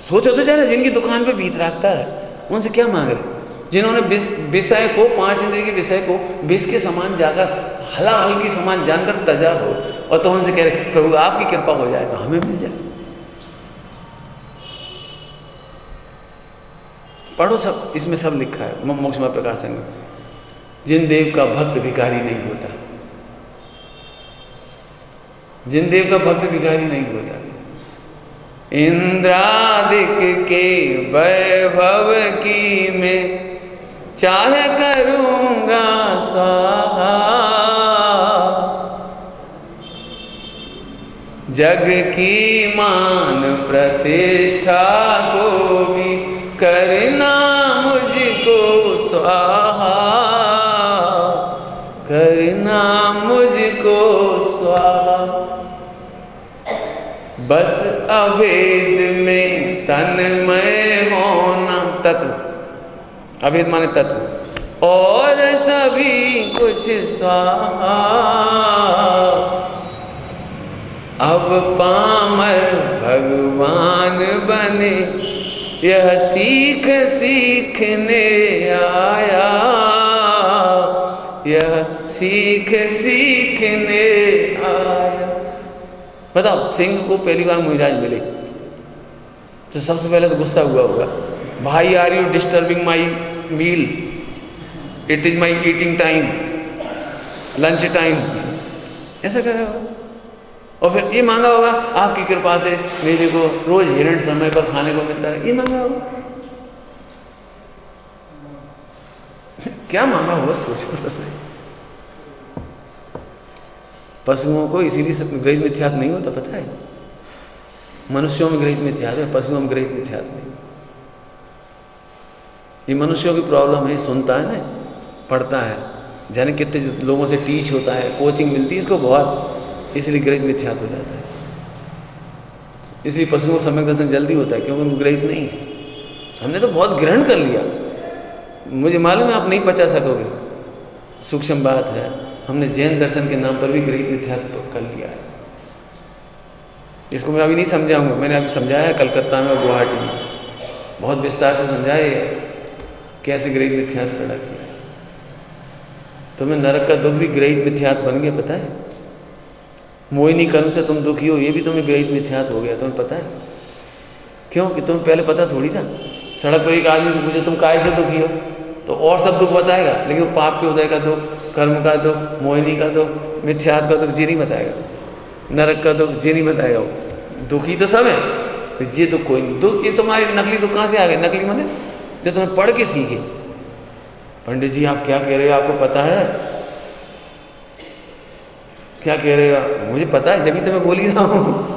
सोचो तो जरा, जिनकी दुकान पे भीत रखता है उनसे क्या मांग रहे, जिन्होंने विषय को, 5 इंद्रिय के विषय को विष के समान जाकर, हलाहल की समान जानकर तजा हो, और तो उनसे कह रहे प्रभु आपकी कृपा हो जाए तो हमें मिल जाए। पढ़ो सब, इसमें सब लिखा है मोक्ष में प्रकाशन में। जिन देव का भक्त भिखारी नहीं होता, जिन देव का भक्त भिखारी नहीं होता। इंद्रादिक के वैभव की मैं चाहे करूंगा स्वाहा, जग की मान प्रतिष्ठा को भी करना मुझको स्वाहा, करना मुझको स्वाहा। बस अभेद में तन्मय होना, तत्व, अभेद माने तत्व, और सभी कुछ स्वाहा। अब पामर भगवान बने यह सीख सीखने आया, यह सीख सीखने आया। बताओ, सिंह को पहली बार मुहिराज मिले तो सबसे पहले तो गुस्सा हुआ होगा, भाई are you disturbing my meal, it is my eating time, lunch time, ऐसा कर रहा होगा। और फिर ये मांगा होगा आपकी कृपा से मेरे को रोज हिरण समय पर खाने को मिलता है, ये मांगा होगा। क्या मांगा होगा सोचो तो सही। पशुओं को इसीलिए ग्रहित मिथ्यात्व नहीं होता, पता है? मनुष्यों में ग्रहित मिथ्यात्व है, पशुओं में ग्रहित मिथ्यात्व नहीं। ये मनुष्यों की प्रॉब्लम है, सुनता है ना, पढ़ता है, जाने कितने लोगों से टीच होता है, कोचिंग मिलती है इसको बहुत, इसलिए ग्रहित मिथ्यात्व हो जाता है। इसलिए पशुओं को सम्यक दर्शन जल्दी होता है, क्योंकि उनको ग्रहित नहीं है। हमने तो बहुत ग्रहण कर लिया, मुझे मालूम है आप नहीं पचा सकोगे, सूक्ष्म बात है। हमने जैन दर्शन के नाम पर भी ग्रहित मिथ्यात्व कर लिया है। इसको मैं अभी नहीं समझाऊंगा, मैंने अभी समझाया है कलकत्ता में और गुवाहाटी में, बहुत विस्तार से समझाया है कैसे ग्रहित मिथ्यात्व खड़ा किया। तुम्हें नरक का दुख भी ग्रहित मिथ्यात्व बन गया, पता है? मोहिनी कर्म से तुम दुखी हो, ये भी तुम्हें ग्रहित मिथ्यात्व हो गया, तुम्हें पता है? क्यों कि तुम्हें पहले पता थोड़ी था। सड़क पर एक आदमी से पूछो तुम काय से दुखी हो, तो और सब दुख बताएगा, लेकिन वो पाप के उदय का दुख, कर्म का दुख, मोहिनी का दुख, मिथ्यात्व का दुख जी नहीं बताएगा, नरक का दुख जी नहीं बताएगा। वो दुखी तो सब है, ये दुख कोई नहीं। दुख ये तुम्हारी नकली दुख कहाँ से आ गए? नकली माने जो तुम्हें पढ़ के सीखे। पंडित जी आप क्या कह रहे हो, आपको पता है? क्या कह रहे हो? मुझे पता है, जब तो मैं बोल ही रहा हूँ।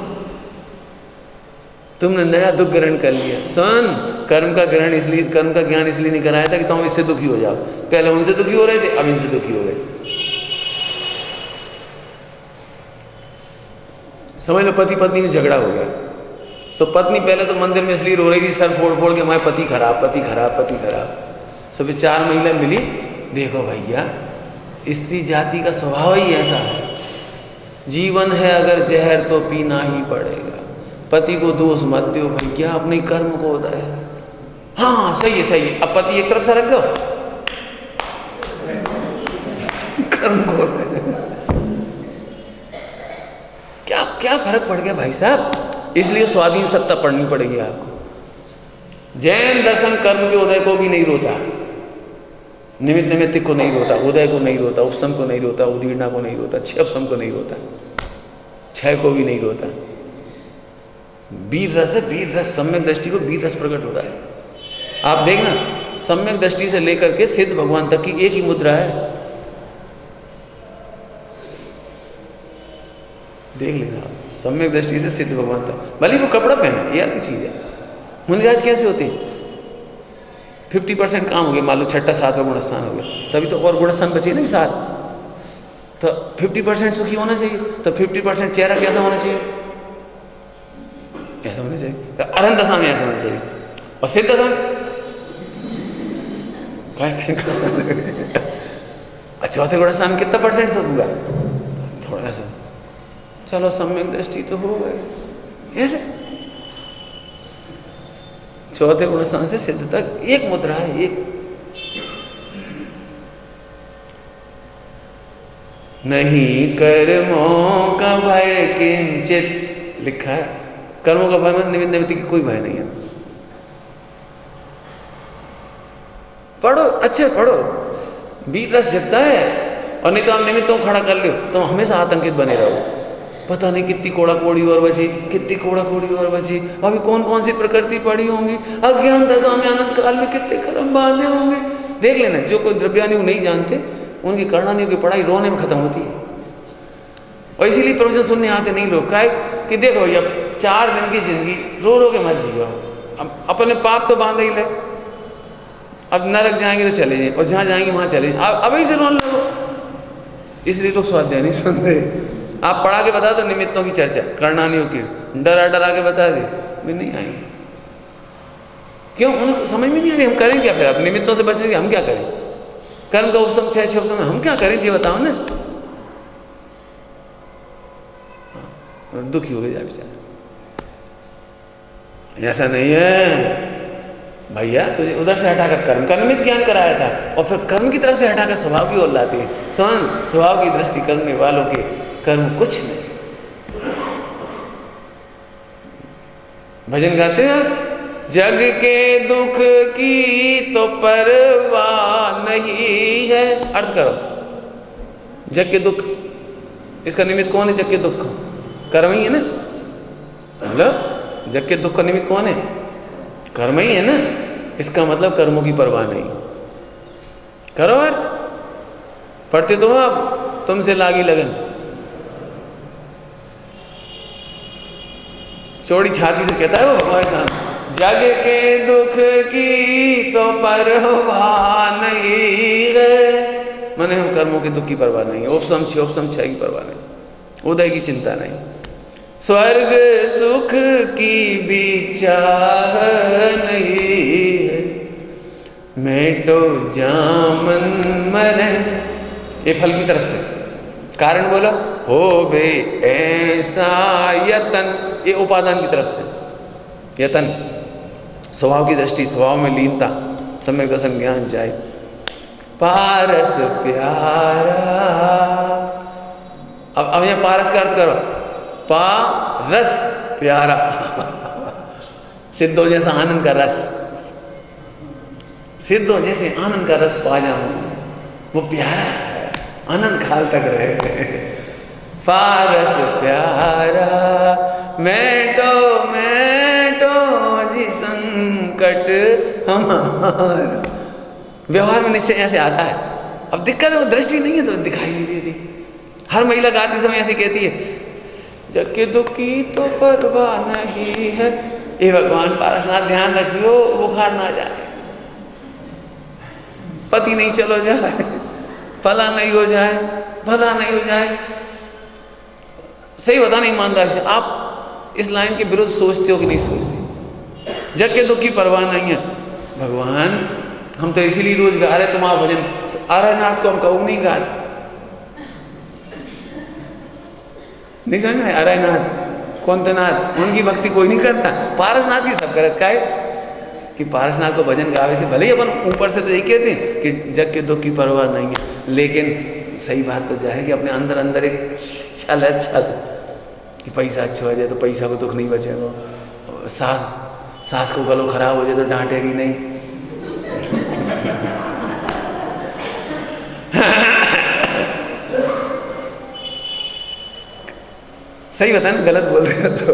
तुमने नया दुख ग्रहण कर लिया। सुन, कर्म का ग्रहण इसलिए, कर्म का ज्ञान इसलिए नहीं कराया था कि तुम इससे दुखी हो जाओ। पहले उनसे दुखी हो रहे थे, अब इनसे दुखी हो गए। समझ लो पति पत्नी में झगड़ा हो गया। सो पत्नी पहले तो मंदिर में इसलिए रो रही थी, सर फोड़ फोड़ के, हमारे पति खराब, पति खराब, पति खराब। सो फिर 4 महिला मिली, देखो भैया स्त्री जाति का स्वभाव ही ऐसा है, जीवन है अगर जहर तो पीना ही पड़ेगा। पति को दोष मत दो भैया, अपने कर्म को होता है। हाँ सही है, सही है। अब पति एक तरफ से रख दो, कर्म को होता है। क्या क्या फर्क पड़ गया भाई साहब? इसलिए स्वाधीन सत्ता पढ़नी पड़ेगी आपको। जैन दर्शन कर्म के उदय को भी नहीं रोता, निमित्त नैमित्तिक को नहीं रोता, उदय को नहीं रोता, उपसम को नहीं रोता, उदीर्णा को नहीं रोता, क्षपसम को नहीं रोता, क्षय को भी नहीं रोता। वीर रस है, वीर रस, सम्यक दृष्टि को वीर रस प्रकट होता है। आप देखना, सम्यक दृष्टि से लेकर के सिद्ध भगवान तक की एक ही मुद्रा है, देख लेना। सम्यक दृष्टि से सिद्ध भगवान तक, भले वो कपड़ा पहने, ये अलग चीज है। मुनिराज कैसे होते? 50% काम हो गया, मान लो 6ठा 7वां गुणस्थान हो गया, तभी तो और गुणस्थान बचे नहीं 7, तो 50% सुखी होना चाहिए। तो 50% चेहरा कैसा होना चाहिए? ऐसा होना चाहिए। तो अरहन दशा में ऐसा होना चाहिए, और सिद्ध दशा में चौथे गुणस्थान में कितना % सुख हुआ? थोड़ा सा, चलो सम्यक दृष्टि तो हो गई। ऐसे चौथे गुण स्थान से सिद्ध तक एक मुद्रा है, एक। नहीं कर्मों का भय किंचित, लिखा है कर्मों का भय मतलब निमित्त निवृत्ति की कोई भय नहीं है। पढ़ो, अच्छे पढ़ो, बीट रस जगता है। और नहीं तो आप निमित्तों खड़ा कर लो तो हमेशा आतंकित बने रहो, पता नहीं कितनी कोड़ा कोड़ी और बची, कितनी कोड़ा कोड़ी और बची, अभी कौन कौन सी प्रकृति पड़ी होंगी, अज्ञान दशा में अनंत काल में कितने कर्म बांधे होंगे। देख लेना, जो कोई द्रव्यानियों नहीं जानते उनकी कर्णानियों की पढ़ाई रोने में खत्म होती है। और इसीलिए प्रवचन सुनने आते नहीं लोग, क्या कि देखो भैया 4 दिन की जिंदगी रो रो के मत जियो, अब अपने पाप तो बांध ही ले, अब नरक जाएंगे तो चले जाए और जहाँ जाएंगे वहाँ चले जाए, अब अभी से रोने लगो। इसलिए लोग स्वाध्याय नहीं सुन रहे। आप पढ़ा के बता दो निमित्तों की चर्चा, कर्णानियों की, डरा डरा के बता दे, वे नहीं आएंगे। क्यों? उन्हें समझ में नहीं आ रही हम करें क्या। फिर अब निमित्तों से बचने के हम क्या करें? कर्म का उपसम 6 उपसम हम क्या करें जी, बताओ ना। दुखी हो गए जाए बेचारा। ऐसा नहीं है भैया, तुझे उधर से हटाकर कर्म का निमित्त ज्ञान कराया था और फिर कर्म की तरफ से हटाकर स्वभाव की ओर लाते हैं। स्वभाव की दृष्टि करने वालों के कर्म कुछ नहीं। भजन गाते हैं आप, जग के दुख की तो परवाह नहीं है। अर्थ करो, जग के दुख, इसका निमित्त कौन है? जग के दुख कर्म ही है ना। मतलब जग के दुख का निमित्त कौन है? कर्म ही है ना। इसका मतलब कर्मों की परवाह नहीं। करो अर्थ, पढ़ते तो आप, तुमसे लागी लगन, चौड़ी छाती से कहता है वो भगवान साहब, जग के दुख की तो परवाह नहीं है। माने हम कर्मों के दुख की परवाह नहीं है, उपसम क्षय की परवाह नहीं, उदय की चिंता नहीं, स्वर्ग सुख की भी चाह नहीं है, मेटो जामन मरण। ये फल की तरफ से, कारण बोला हो बे ऐसा यतन, ये उपादान की तरफ से यतन, स्वभाव की दृष्टि, स्वभाव में लीनता, सम्यक दर्शन ज्ञान जाए, पारस प्यारा। अब यहाँ पारस का अर्थ करो, पारस प्यारा, सिद्धो जैसा आनंद का रस, सिद्धो जैसे आनंद का रस पा जाऊं, वो प्यारा है, आनंद काल तक रहे। पारस प्यारा, मैटो मैटो जी संकट हमारा। व्यवहार में निश्चय ऐसे आता है। अब दिक्कत है, दृष्टि नहीं है तो दिखाई नहीं देती। हर महिला गाती समय ऐसे कहती है, जग के दुख की तो परवाह नहीं है। ये भगवान पारसनाथ ध्यान रखियो, बुखार ना जाए, पति नहीं चलो जाए, फला नहीं हो जाए, भला नहीं हो जाए। सही बता नहीं ईमानदारी से, आप इस लाइन के विरुद्ध सोचते हो कि नहीं सोचते? जग के दुख की परवाह नहीं है। भगवान हम तो इसीलिए रोज गा रहे तुम्हारा भजन, अरनाथ को हम कहूँ नहीं गा, नहीं समझ में? अरनाथ कौंतनाथ, उनकी भक्ति कोई नहीं करता, पारसनाथ की सब कर रखा है कि पारसनाथ को भजन गावे से भले ही अपन ऊपर से तो यही कहते हैं कि जग के दुख की परवाह नहीं है, लेकिन सही बात तो जाए कि अपने अंदर अंदर एक छल है, छल कि पैसा अच्छा हो जाए तो पैसा को दुख नहीं बचेगा, सास को गलो खराब हो जाए तो डांटेगी नहीं। सही बता ना, गलत बोल रहे हो तो